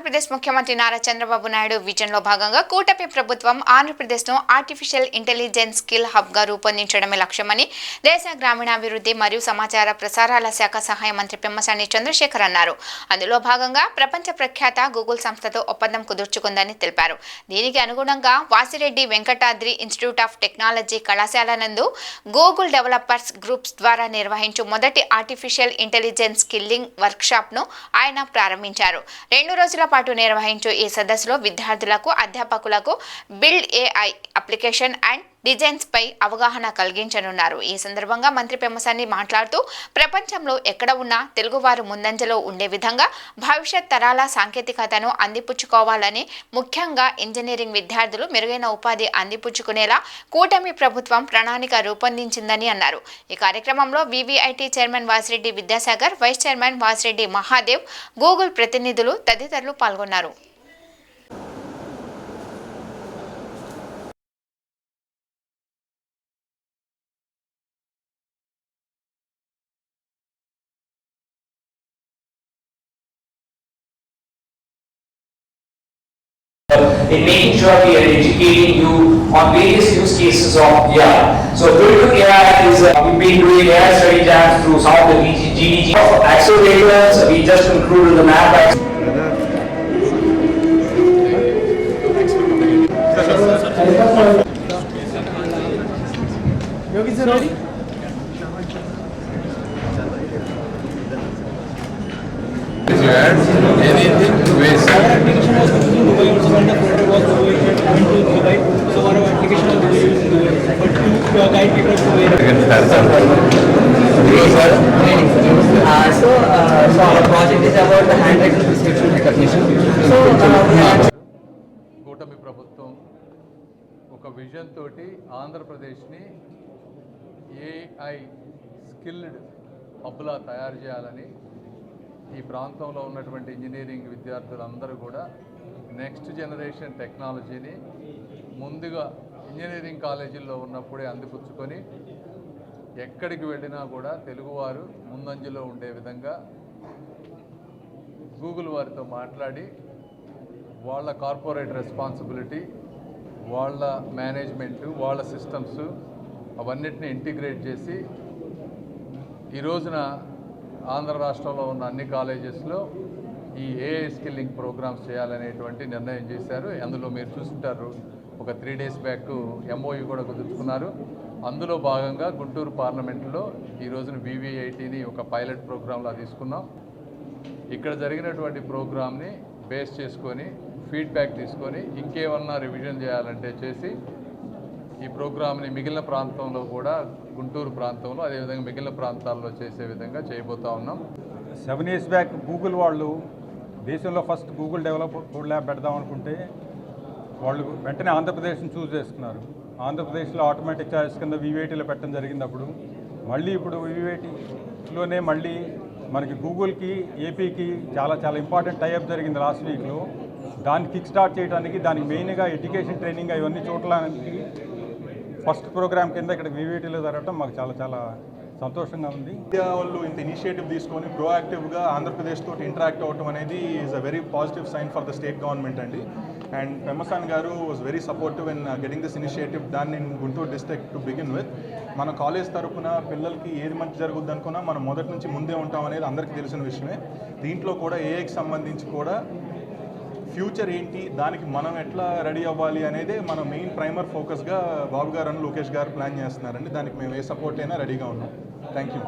ఆంధ్రప్రదేశ్ ముఖ్యమంత్రి నారా చంద్రబాబు నాయుడు విజన్లో భాగంగా కూటమి ప్రభుత్వం ఆంధ్రప్రదేశ్ను ఆర్టిఫిషియల్ ఇంటెలిజెన్స్ స్కిల్ హబ్గా రూపొందించడమే లక్ష్యమని దేశ గ్రామీణాభివృద్ధి మరియు సమాచార ప్రసారాల శాఖ సహాయ మంత్రి పెమ్మసాని చంద్రశేఖర్ అన్నారు. అందులో భాగంగా ప్రపంచ ప్రఖ్యాత గూగుల్ సంస్థతో ఒప్పందం కుదుర్చుకుందని తెలిపారు. దీనికి అనుగుణంగా Vasireddy Venkatadri institute of technology కళాశాల నందు గూగుల్ డెవలపర్స్ గ్రూప్స్ ద్వారా నిర్వహించు మొదటి ఆర్టిఫిషియల్ ఇంటెలిజెన్స్ స్కిల్లింగ్ వర్క్షాప్ను ఆయన ప్రారంభించారు. 2 రోజుల పాటు నిర్వహించు ఈ సదస్సులో విద్యార్థులకు, అధ్యాపకులకు build AI application and designs పై అవగాహన కలిగించనున్నారు. ఈ సందర్భంగా మంత్రి పెమ్మసాని మాట్లాడుతూ ప్రపంచంలో ఎక్కడ ఉన్నా తెలుగువారు ముందంజలో ఉండే విధంగా భవిష్యత్ తరాల సాంకేతికతను అందిపుచ్చుకోవాలని, ముఖ్యంగా ఇంజనీరింగ్ విద్యార్థులు మెరుగైన ఉపాధి అందిపుచ్చుకునేలా కూటమి ప్రభుత్వం ప్రణాళిక రూపొందించిందని అన్నారు. ఈ కార్యక్రమంలో VVIT chairman Vasireddy Vidyasagar, vice chairman Vasireddy Mahadev, Google ప్రతినిధులు తదితరులు పాల్గొన్నారు. In making sure we are educating you on various use cases of AI. So Build AI is, we've been doing AI study jams through some of the GDG accelerators. We just included the map. Yogi sir, ready? Anything to waste. Our application was using Google, so when the folder was going to Dubai, so our application was using Google, but to guide people to where. So our project is about the handwriting prescription recognition. So కూటమి ప్రభుత్వం ఒక vision తోటి ఆంధ్రప్రదేశ్ని AI skilled హబ్లా తయారు చేయాలని, ఈ ప్రాంతంలో ఉన్నటువంటి ఇంజనీరింగ్ విద్యార్థులందరూ కూడా నెక్స్ట్ జనరేషన్ టెక్నాలజీని ముందుగా ఇంజనీరింగ్ కాలేజీల్లో ఉన్నప్పుడే అందిపుచ్చుకొని ఎక్కడికి వెళ్ళినా కూడా తెలుగువారు ముందంజలో ఉండే విధంగా గూగుల్ వారితో మాట్లాడి వాళ్ళ కార్పొరేట్ రెస్పాన్సిబిలిటీ, వాళ్ళ మేనేజ్మెంటు, వాళ్ళ సిస్టమ్స్ అవన్నిటిని ఇంటిగ్రేట్ చేసి ఈ రోజున ఆంధ్ర రాష్ట్రంలో ఉన్న అన్ని కాలేజెస్లో ఈ ఏఐ స్కిల్లింగ్ ప్రోగ్రామ్స్ చేయాలనేటువంటి నిర్ణయం చేశారు. అందులో మీరు చూస్తుంటారు, ఒక 3 days బ్యాక్ MOU కూడా కుదుర్చుకున్నారు. అందులో భాగంగా గుంటూరు పార్లమెంట్లో ఈ రోజున వివిఐటిని ఒక పైలట్ ప్రోగ్రాంలా తీసుకున్నాం. ఇక్కడ జరిగినటువంటి ప్రోగ్రామ్ని బేస్ చేసుకొని ఫీడ్బ్యాక్ తీసుకొని ఇంకేమన్నా రివిజన్ చేయాలంటే చేసి ఈ ప్రోగ్రామ్ని మిగిలిన ప్రాంతంలో కూడా, గుంటూరు ప్రాంతంలో అదేవిధంగా మిగిలిన ప్రాంతాల్లో చేసే విధంగా చేయబోతా ఉన్నాం. 7 years బ్యాక్ గూగుల్ వాళ్ళు దేశంలో ఫస్ట్ గూగుల్ డెవలపర్ ల్యాబ్ పెడదాం అనుకుంటే వాళ్ళు వెంటనే ఆంధ్రప్రదేశ్ని చూస్ చేసుకున్నారు. ఆంధ్రప్రదేశ్లో ఆటోమేటిక్ చాయిస్ కింద వివిఐటీలో పెట్టడం జరిగినప్పుడు మళ్ళీ ఇప్పుడు వివిఐటీలోనే మళ్ళీ మనకి గూగుల్కి, ఏపీకి చాలా చాలా ఇంపార్టెంట్ టైఅప్ జరిగింది లాస్ట్ వీక్లో. దాన్ని కిక్ స్టార్ట్ చేయడానికి, దానికి మెయిన్గా ఎడ్యుకేషన్ ట్రైనింగ్ ఇవన్నీ చూడడానికి ఫస్ట్ ప్రోగ్రామ్ కింద ఇక్కడ వివిఐటీలో జరగడం మాకు చాలా చాలా సంతోషంగా ఉంది. ఇండియా వాళ్ళు ఇంత ఇనిషియేటివ్ తీసుకొని ప్రోయాక్టివ్గా ఆంధ్రప్రదేశ్ తోటి ఇంటరాక్ట్ అవ్వడం అనేది is a very positive sign for the state government అండి. అండ్ పెమ్మసాని గారు was very supportive in getting this initiative done in Guntur district to begin with. మన కాలేజ్ తరఫున పిల్లలకి ఏది మంచి జరుగుద్ది అనుకున్నా మనం మొదటి నుంచి ముందే ఉంటాం అనేది అందరికీ తెలిసిన విషయమే. దీంట్లో కూడా ఏఐకి సంబంధించి కూడా ఫ్యూచర్ ఏంటి, దానికి మనం ఎట్లా రెడీ అవ్వాలి అనేది మన మెయిన్ ప్రైమర్ ఫోకస్గా బాబు గారు అని లోకేష్ గారు ప్లాన్ చేస్తున్నారండి. దానికి మేము ఏ సపోర్ట్ అయినా రెడీగా ఉన్నాం. Thank you.